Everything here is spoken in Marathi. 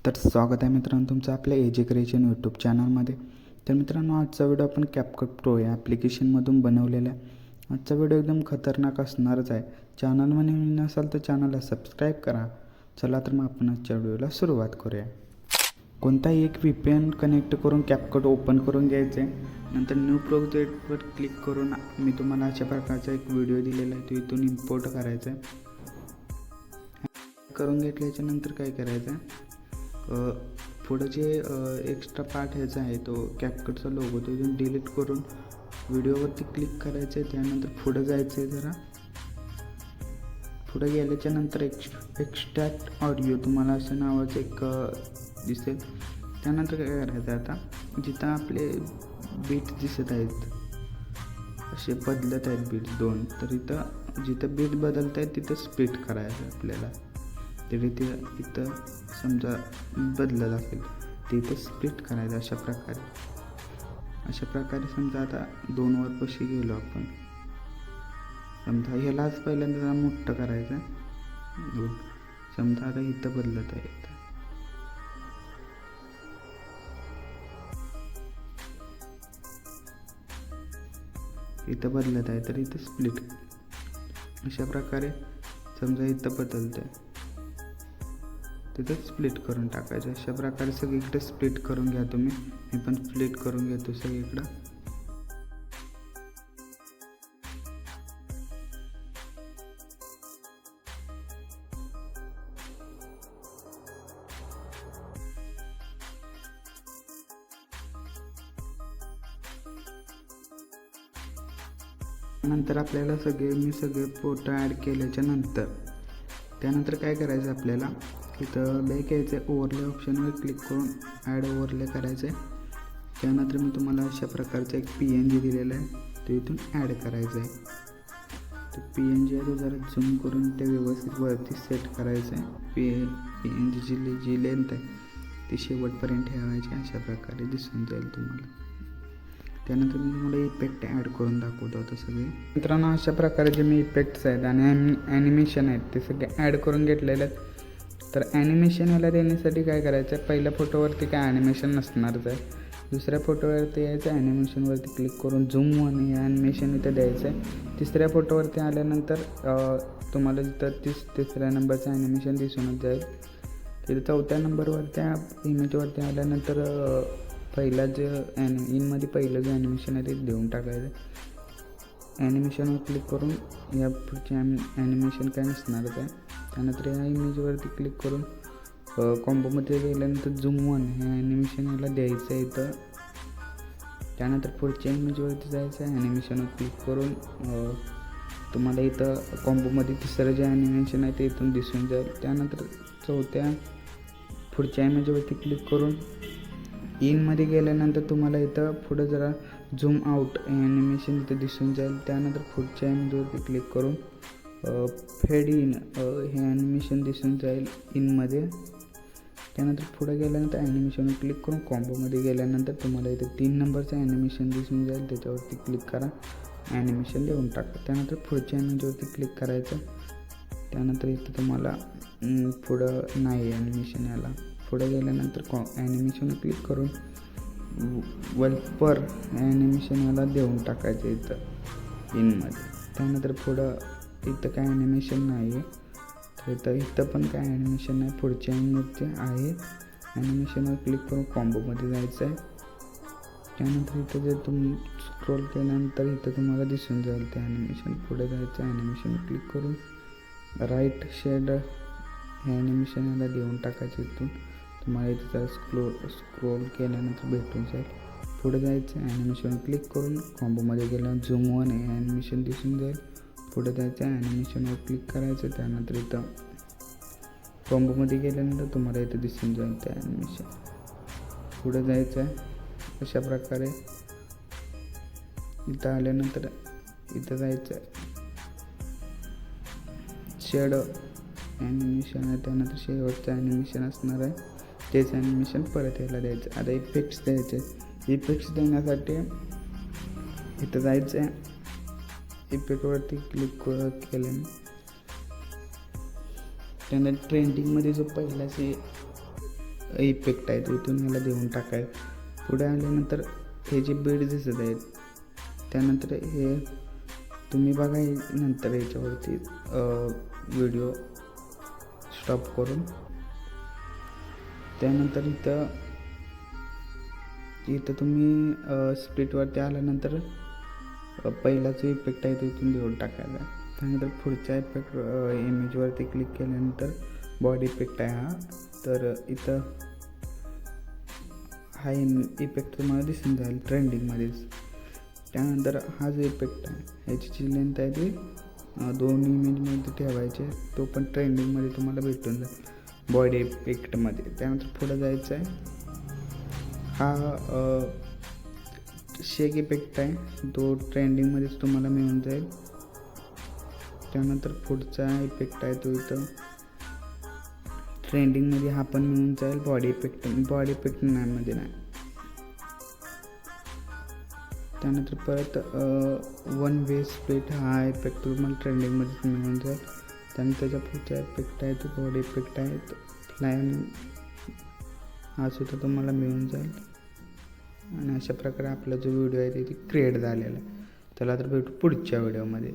तर स्वागत आहे मित्रांनो तुमचं आपल्या एजे क्रिएशन यूट्यूब चॅनलमध्ये. तर मित्रांनो, आजचा व्हिडिओ आपण कॅपकट प्रो या ॲप्लिकेशनमधून बनवलेला आहे. आजचा व्हिडिओ एकदम खतरनाक असणारच आहे. चॅनलमध्ये नसाल तर चॅनलला सबस्क्राईब करा. चला तर मग आपण आजच्या व्हिडिओला सुरुवात करूया. कोणताही एक VPN कनेक्ट करून कॅपकट ओपन करून घ्यायचे. नंतर न्यू प्रोजेक्टवर क्लिक करून मी तुम्हाला अशा प्रकारचा एक व्हिडिओ दिलेला आहे, तो इथून इम्पोर्ट करायचा आहे. करून घेतल्याच्या नंतर काय करायचं आहे, पुढं जे एक्स्ट्रा पार्ट ह्याचा आहे तो कॅपकटचा लोगो तो इथून डिलीट करून व्हिडिओवरती क्लिक करायचं आहे. त्यानंतर पुढं जायचं आहे. जरा पुढं गेल्याच्या नंतर एक्स्ट्रॅक्ट ऑडिओ तुम्हाला असं नावाचं एक दिसेल. त्यानंतर काय करायचं आहे, आता जिथं आपले बीट दिसत आहेत असे बदलत आहेत बीट दोन, तर इथं जिथं बीट बदलत आहेत तिथं स्प्लिट करायचं आपल्याला. तरी ते इथं समजा बदलत असेल ते इथं स्प्लिट करायचं अशा प्रकारे समजा आता 2 वर पशी गेलो आपण. समजा ह्यालाच पहिल्यांदा जरा मोठं करायचं. समजा आता इथं बदलत आहे, इथं बदलत आहे तर इथं स्प्लिट. अशा प्रकारे समजा इथं बदलत आहे तिथं स्प्लिट करून टाकायचं. अशा प्रकारे सगळीकडे स्प्लिट करून घ्या तुम्ही. मी पण स्प्लिट करून घेतो सगळीकडं. नंतर आपल्याला मी सगळे फोटो ॲड केल्याच्या नंतर त्यानंतर काय करायचं, आपल्याला इथं बॅक यायचं आहे. ओव्हरले ऑप्शनवर क्लिक करून ॲड ओव्हरले करायचं आहे. त्यानंतर मी तुम्हाला अशा प्रकारचा एक PNG दिलेला आहे, तो इथून ॲड करायचा आहे. तो PNG आहे तो जरा झूम करून ते व्यवस्थित वरती सेट करायचं आहे. PNG जी लेंथ आहे ती शेवटपर्यंत ठेवायची. अशा प्रकारे दिसून जाईल तुम्हाला. त्यानंतर मी तुम्हाला इफेक्ट ॲड करून दाखवतो आता सगळे. मित्रांनो, अशा प्रकारे जे मी इफेक्ट्स आहेत आणि ॲनिमेशन आहेत ते सगळे ॲड करून घेतलेले आहेत. तर ॲनिमेशन याला देण्यासाठी काय करायचं आहे, पहिल्या फोटोवरती काय ॲनिमेशन नसणारच आहे. दुसऱ्या फोटोवरती यायचं, ॲनिमेशनवरती क्लिक करून झूम वन हे ॲनिमेशन इथं द्यायचं आहे. तिसऱ्या फोटोवरती आल्यानंतर तुम्हाला जिथं तिसऱ्या नंबरचं ॲनिमेशन दिसूनच जाईल. तिथं चौथ्या नंबरवर त्या इमेजवरती आल्यानंतर पहिला जे इनमध्ये पहिलं जे ॲनिमेशन आहे ते देऊन टाकायचं. ॲनिमेशनवर क्लिक करून या पुढचे ॲनिमेशन काय नसणारच आहे. त्यानंतर या इमेजवरती क्लिक करून कॉम्बोमध्ये गेल्यानंतर झूम वन हे ॲनिमेशन याला द्यायचं आहे इथं. त्यानंतर पुढच्या इमेजवरती जायचं आहे. ॲनिमेशनवर क्लिक करून तुम्हाला इथं कॉम्बोमध्ये तिसरं जे ॲनिमेशन आहे ते इथून दिसून जाईल. त्यानंतर पुढच्या इमेजवरती क्लिक करून इनमध्ये गेल्यानंतर तुम्हाला इथं पुढं जरा झूम आउट हे ॲनिमेशन इथं दिसून जाईल. त्यानंतर पुढच्या इमेजवरती क्लिक करून फेड इन हे ॲनिमेशन दिसून जाईल इनमध्ये. त्यानंतर पुढे गेल्यानंतर ॲनिमेशनवर क्लिक करून कॉम्बोमध्ये गेल्यानंतर तुम्हाला इथं 3 नंबरचं ॲनिमेशन दिसून जाईल. त्याच्यावरती क्लिक करा, ॲनिमेशन देऊन टाका. त्यानंतर पुढच्या इमेजवरती क्लिक करायचं. त्यानंतर इथं तुम्हाला पुढं नाही ॲनिमेशन याला. पुढे गेल्यानंतर ॲनिमेशनवर क्लिक करून वल्पर ॲनिमेशन याला देऊन टाकायचं इथं इनमध्ये. त्यानंतर पुढं इथं काय ॲनिमेशन नाही आहे तर इथं पण काय ॲनिमेशन नाही. पुढच्या इनमध्ये आहे. ॲनिमेशनवर क्लिक करून कॉम्बोमध्ये जायचं आहे. त्यानंतर इथं जे स्क्रोल केल्यानंतर इथं तुम्हाला दिसून जाईल ते ॲनिमेशन. पुढे जायचं, ॲनिमेशनवर क्लिक करून राईट शेड हे ॲनिमेशन याला देऊन टाकायचं. इथून तुम्हाला इथं जरा स्क्रोल केल्यानंतर भेटून जाईल. पुढे जायचं, ॲनिमेशनवर क्लिक करून कॉम्बोमध्ये गेल्यानंतर झूम वन हे ॲनिमेशन दिसून जाईल. पुढे जायचं, ॲनिमेशनवर क्लिक करायचं. त्यानंतर इथं कॉम्बोमध्ये गेल्यानंतर तुम्हाला इथं दिसून जाईल ते ॲनिमेशन. पुढे जायचं आहे. अशा प्रकारे इथं आल्यानंतर इथं जायचं शेड ॲनिमेशन आहे. त्यानंतर शेवटचं ॲनिमेशन असणार आहे तेच ॲनिमेशन परत यायला द्यायचं. आता इफेक्ट्स द्यायचे. इफेक्ट्स देण्यासाठी इथं जायचं आहे. इफेक्टवरती क्लिक केलं. त्यानंतर ट्रेंडिंगमध्ये जो पहिला इफेक्ट आहे तो इथून ह्याला देऊन टाकाय. पुढे आल्यानंतर हे जे बीड दिसत आहेत त्यानंतर हे तुम्ही बघा नंतर याच्यावरती व्हिडिओ स्टॉप करून. त्यानंतर इथं तुम्ही स्प्लिटवरती आल्यानंतर पहिला जो इफेक्ट आहे तो इथून देऊन टाकायचा. त्यानंतर पुढच्या इफेक्ट इमेजवरती क्लिक केल्यानंतर बॉडी इफेक्ट आहे हा, तर इथं हा इफेक्ट तुम्हाला दिसून जाईल ट्रेंडिंगमध्येच. त्यानंतर हा जो इफेक्ट आहे ह्याची जी लेंथ आहे ती 2 इमेजमध्ये ठेवायचे, तो पण ट्रेंडिंगमध्ये तुम्हाला भेटून जाईल बॉडी इफेक्टमध्ये. त्यानंतर पुढं जायचं आहे. हा शेक इफेक्ट आहे, तो ट्रेंडिंगमध्येच तुम्हाला मिळून जाईल. त्यानंतर पुढचा इफेक्ट आहे तो इथं ट्रेंडिंगमध्ये हा पण मिळून जाईल बॉडी इफेक्ट मध्ये नाही. त्यानंतर परत 1 वे स्प्लिट हा इफेक्ट तुम्हाला ट्रेंडिंगमध्ये मिळून जाईल. त्यानंतर त्याच्या पुढचा इफेक्ट आहे तो बॉडी इफेक्ट आहे, तो फ्लायन हा सुद्धा तुम्हाला मिळून जाईल. आणि अशा प्रकारे आपला जो व्हिडिओ आहे ते क्रिएट झालेला आहे. त्याला तर भेटू पुढच्या व्हिडिओमध्ये.